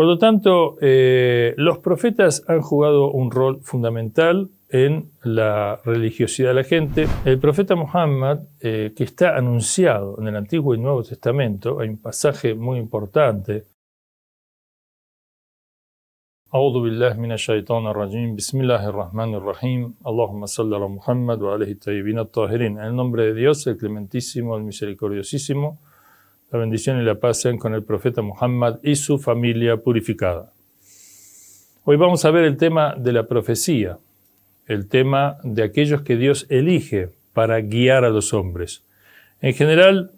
lo tanto, los profetas han jugado un rol fundamental en la religiosidad de la gente. El profeta Muhammad, que está anunciado en el Antiguo y Nuevo Testamento, hay un pasaje muy importante. A'udhu billahi minash shaitanir rajim. Bismillahir rahmanir rahim. Allahumma salli ala Muhammad wa alihi tayyibin at-tahirin. En el nombre de Dios, el clementísimo, el misericordiosísimo, la bendición y la paz sean con el profeta Muhammad y su familia purificada. Hoy vamos a ver el tema de la profecía, el tema de aquellos que Dios elige para guiar a los hombres. En general,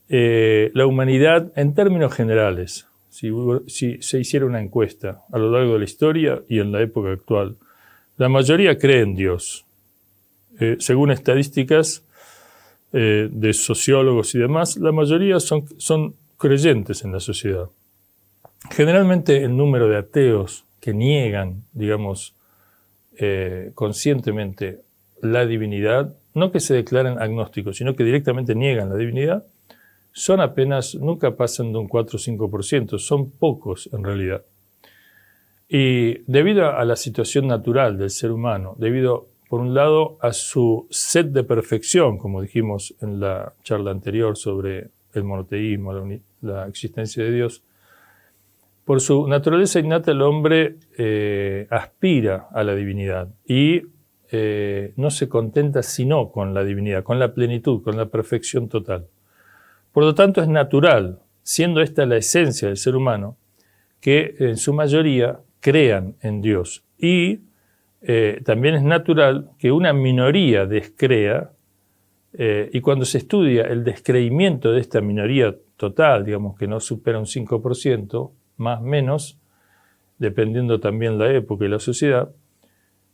la humanidad, en términos generales, si se hiciera una encuesta a lo largo de la historia y en la época actual, la mayoría cree en Dios. Según estadísticas de sociólogos y demás, la mayoría son creyentes en la sociedad. Generalmente el número de ateos que niegan, digamos, conscientemente la divinidad, no que se declaren agnósticos, sino que directamente niegan la divinidad, son apenas, nunca pasan de un 4 o 5%, son pocos en realidad. Y debido a la situación natural del ser humano, debido, por un lado, a su sed de perfección, como dijimos en la charla anterior sobre el monoteísmo, la existencia de Dios, por su naturaleza innata el hombre aspira a la divinidad y no se contenta sino con la divinidad, con la plenitud, con la perfección total. Por lo tanto, es natural, siendo esta la esencia del ser humano, que en su mayoría crean en Dios. Y también es natural que una minoría descrea, y cuando se estudia el descreimiento de esta minoría total, digamos que no supera un 5%, más o menos, dependiendo también la época y la sociedad,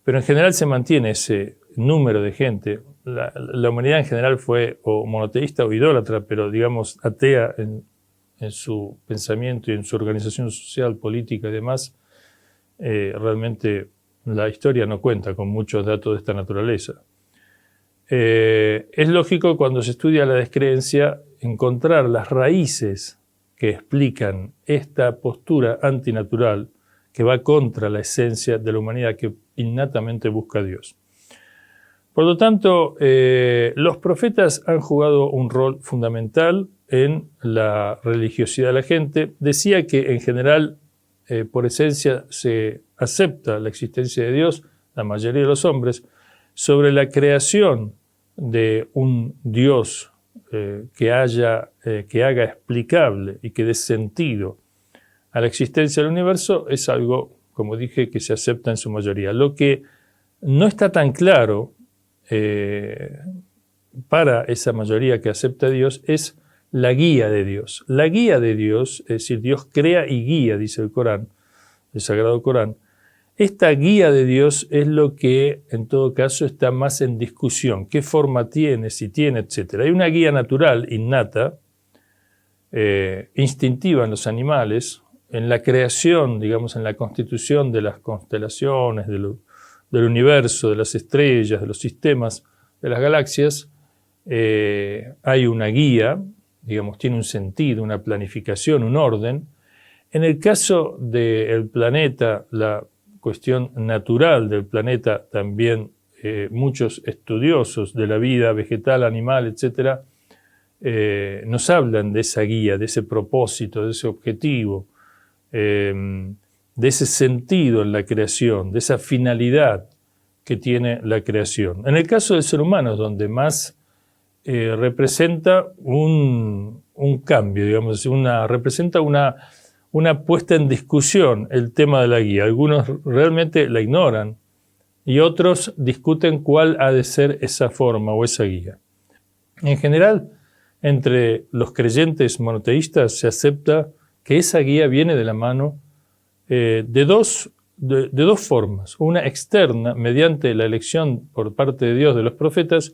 pero en general se mantiene ese número de gente. La humanidad en general fue o monoteísta o idólatra, pero digamos atea en su pensamiento y en su organización social, política y demás. Realmente la historia no cuenta con muchos datos de esta naturaleza. Es lógico cuando se estudia la descreencia encontrar las raíces que explican esta postura antinatural que va contra la esencia de la humanidad que innatamente busca a Dios. Por lo tanto, los profetas han jugado un rol fundamental en la religiosidad de la gente. Decía que en general, por esencia, se acepta la existencia de Dios, la mayoría de los hombres, sobre la creación de un Dios que haga explicable y que dé sentido a la existencia del universo, es algo, como dije, que se acepta en su mayoría. Lo que no está tan claro para esa mayoría que acepta a Dios es la guía de Dios. La guía de Dios, es decir, Dios crea y guía, dice el Corán, el Sagrado Corán. Esta guía de Dios es lo que, en todo caso, está más en discusión. ¿Qué forma tiene, si tiene, etcétera? Hay una guía natural, innata, instintiva en los animales, en la creación, digamos, en la constitución de las constelaciones, del universo, de las estrellas, de los sistemas, de las galaxias. Hay una guía, digamos, tiene un sentido, una planificación, un orden. En el caso del planeta, la cuestión natural del planeta, también muchos estudiosos de la vida vegetal, animal, etcétera, nos hablan de esa guía, de ese propósito, de ese objetivo, de ese sentido en la creación, de esa finalidad que tiene la creación. En el caso del ser humano, donde más representa un cambio, digamos, representa una puesta en discusión el tema de la guía. Algunos realmente la ignoran y otros discuten cuál ha de ser esa forma o esa guía. En general, entre los creyentes monoteístas se acepta que esa guía viene de la mano de dos formas. Una externa, mediante la elección por parte de Dios de los profetas,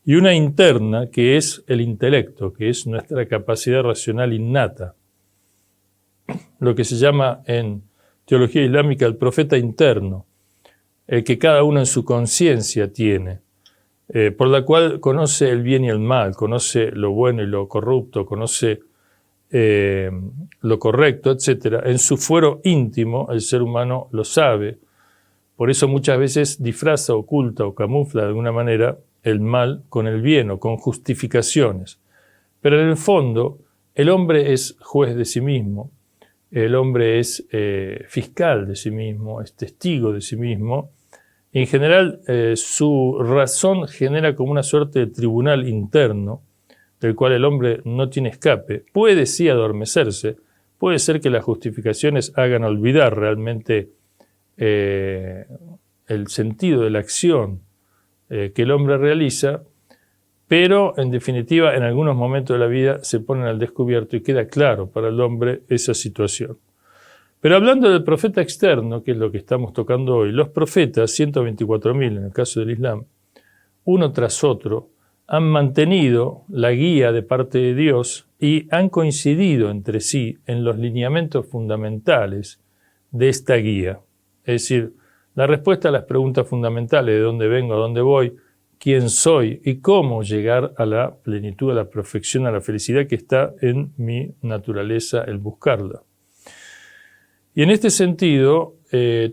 y una interna, que es el intelecto, que es nuestra capacidad racional innata. Lo que se llama en teología islámica el profeta interno, el que cada uno en su conciencia tiene, por la cual conoce el bien y el mal, conoce lo bueno y lo corrupto, conoce lo correcto, etc. En su fuero íntimo el ser humano lo sabe. Por eso muchas veces disfraza, oculta o camufla de alguna manera el mal con el bien o con justificaciones. Pero en el fondo el hombre es juez de sí mismo, el hombre es fiscal de sí mismo, es testigo de sí mismo. Y en general su razón genera como una suerte de tribunal interno del cual el hombre no tiene escape. Puede sí adormecerse, puede ser que las justificaciones hagan olvidar realmente el sentido de la acción que el hombre realiza, pero en definitiva en algunos momentos de la vida se ponen al descubierto y queda claro para el hombre esa situación. Pero hablando del profeta externo, que es lo que estamos tocando hoy, los profetas, 124.000 en el caso del Islam, uno tras otro, han mantenido la guía de parte de Dios y han coincidido entre sí en los lineamientos fundamentales de esta guía. Es decir, la respuesta a las preguntas fundamentales de dónde vengo, a dónde voy, quién soy y cómo llegar a la plenitud, a la perfección, a la felicidad que está en mi naturaleza el buscarla. Y en este sentido,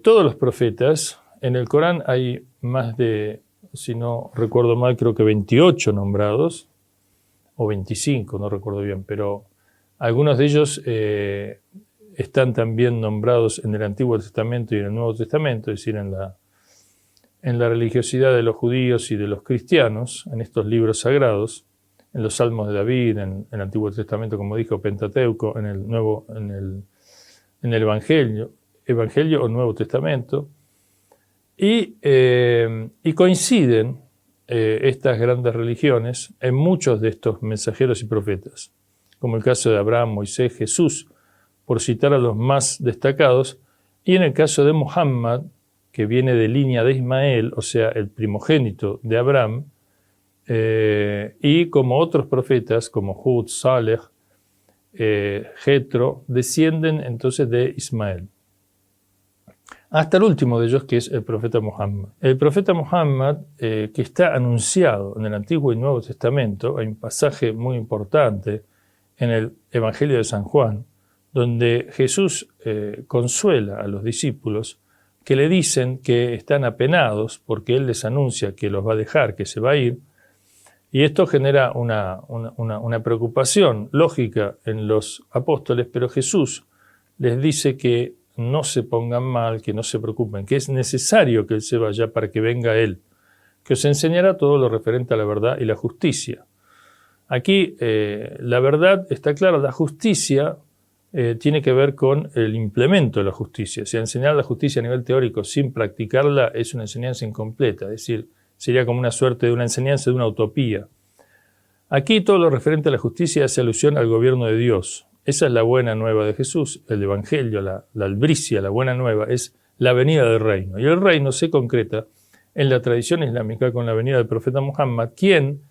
todos los profetas, en el Corán hay más de, si no recuerdo mal, creo que 28 nombrados, o 25, no recuerdo bien, pero algunos de ellos están también nombrados en el Antiguo Testamento y en el Nuevo Testamento, es decir, en la religiosidad de los judíos y de los cristianos, en estos libros sagrados, en los Salmos de David, en el Antiguo Testamento, como dijo, Pentateuco, en el Evangelio o Nuevo Testamento, y coinciden estas grandes religiones en muchos de estos mensajeros y profetas, como el caso de Abraham, Moisés, Jesús, por citar a los más destacados, y en el caso de Muhammad, que viene de línea de Ismael, o sea, el primogénito de Abraham, y como otros profetas, como Hud, Saleh, Jetro, descienden entonces de Ismael. Hasta el último de ellos, que es el profeta Muhammad. El profeta Muhammad, que está anunciado en el Antiguo y Nuevo Testamento, hay un pasaje muy importante en el Evangelio de San Juan, donde Jesús consuela a los discípulos que le dicen que están apenados porque Él les anuncia que los va a dejar, que se va a ir, y esto genera una preocupación lógica en los apóstoles, pero Jesús les dice que no se pongan mal, que no se preocupen, que es necesario que Él se vaya para que venga Él, que os enseñará todo lo referente a la verdad y la justicia. Aquí la verdad está clara, la justicia tiene que ver con el implemento de la justicia. Si enseñar la justicia a nivel teórico sin practicarla es una enseñanza incompleta, es decir, sería como una suerte de una enseñanza de una utopía. Aquí todo lo referente a la justicia hace alusión al gobierno de Dios. Esa es la buena nueva de Jesús, el Evangelio, la albricia, la buena nueva, es la venida del reino. Y el reino se concreta en la tradición islámica con la venida del profeta Muhammad, quien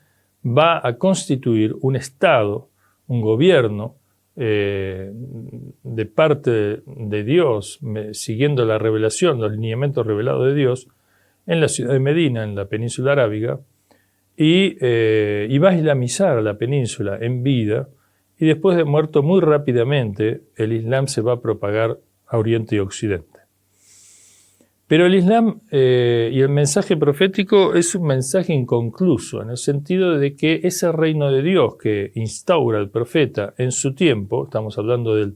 va a constituir un Estado, un gobierno de parte de Dios, siguiendo la revelación, los lineamientos revelados de Dios, en la ciudad de Medina, en la península arábiga, y va a islamizar a la península en vida, y después de muerto muy rápidamente, el Islam se va a propagar a Oriente y Occidente. Pero el Islam y el mensaje profético es un mensaje inconcluso, en el sentido de que ese reino de Dios que instaura el profeta en su tiempo, estamos hablando del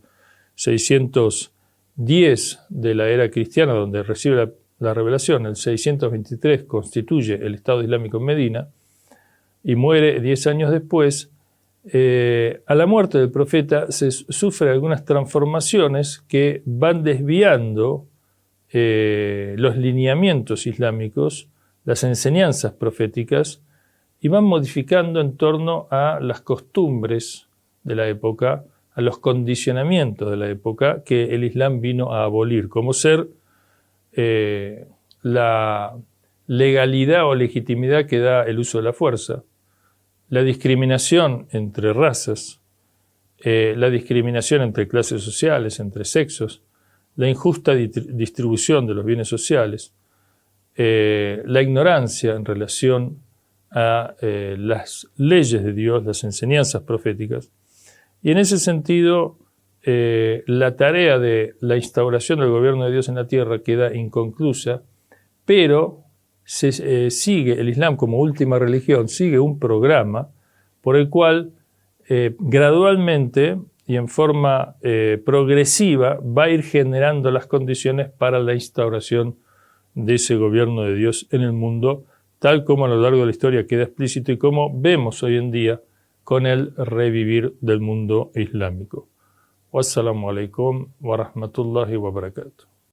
610 de la era cristiana, donde recibe la revelación, el 623 constituye el Estado Islámico en Medina, y muere 10 años después. A la muerte del profeta se sufren algunas transformaciones que van desviando los lineamientos islámicos, las enseñanzas proféticas, y van modificando en torno a las costumbres de la época, a los condicionamientos de la época que el Islam vino a abolir, como ser la legalidad o legitimidad que da el uso de la fuerza, la discriminación entre razas, la discriminación entre clases sociales, entre sexos, la injusta distribución de los bienes sociales, la ignorancia en relación a las leyes de Dios, las enseñanzas proféticas. Y en ese sentido, la tarea de la instauración del gobierno de Dios en la tierra queda inconclusa, pero sigue el Islam como última religión, sigue un programa por el cual gradualmente y en forma progresiva va a ir generando las condiciones para la instauración de ese gobierno de Dios en el mundo, tal como a lo largo de la historia queda explícito y como vemos hoy en día con el revivir del mundo islámico. Wassalamu alaikum wa rahmatullahi wa barakatuh.